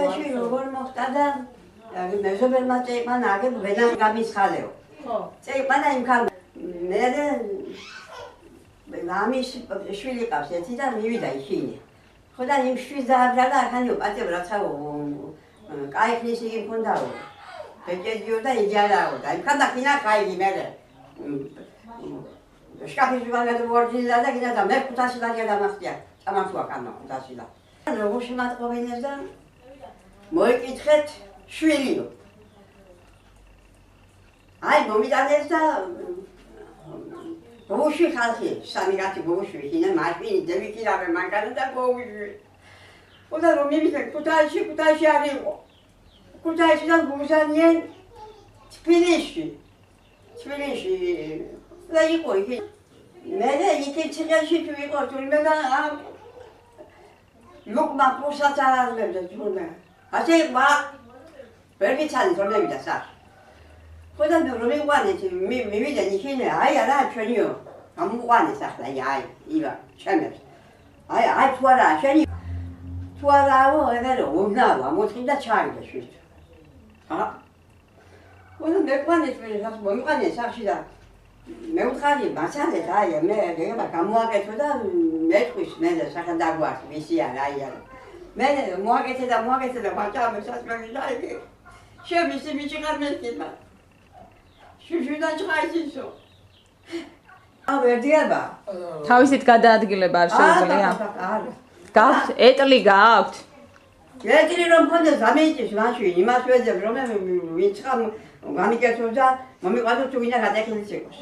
ეში როგორ მოხდა და მეზობელმა წეიყვანა აგებ ვენა გამისხალეო. ხო. წეიყვანა იმ ხან მე ამის შვილი ყავს ერთი და მივიდა ისინი. ხო და იმ შვილს დააბრძა და ახანიო პატევ რაცაო კაიხნის იგი მქონდაო. ბეჭედიო და იჯარაო და იმ ხან და ხინა ხაიგი მერე. შკაფის ვაგად ვორჯილა და კიდე და მე 500 ლარი დამახტია. წამახვა კანო 500 ლარი. როგორ შემატყობინეს და მოიკითხეთ შვილიო. აი მომიტანეს და ბოუში ხალხი, სამი კაცი ბოუში ვიქინა, მაშინი დევიკირავე მანქანა და ბოუში. ხოდა რომ მივიდა ქუთაისში არ იყო. ქუთაისიდან გუზანიენ თბილისში და იყო იქ. მე იქ ციხეში თუ იყო თურმე და ლუკმა პოსაც არ აღებდა თურმე. ასე ვა ვერ მიცანი თორმევიდა სა. ხოდა მე რომ მიყვანეთ მივიდა იქინე აი არა ჩვენიო გამოყვანეს ახლა აი ივა ჩემებს აი თუ არა შენი თუ არაო ებერო უნავა მოთხინდა ჩაიდა შვით ხა ხოდა მე ყვანეთ მე რას მოიყვანეს სახში და მე უთხარი მასალეთ აი მე გეგება გამოაკეთო და მეთქვის მე სახან დაგვართ მისი არა აი არა მე მოაკეთე და ბაჭამებს ასმევი შემისი მიჭიღარ მეთქიმა შუშუდან ჩხაისისო. ვერდიება. თავისით გადაადგილება არ შეუძლია. გაქვთ ეტლი გაქვთ. ეტლი რომ მქონდეს ამეიტის მაშინ იმას ვეძებ რომ ვინც ხამ გამიკეთო და მომიყვანო თუ ვინა გადაიხილიც იყოს.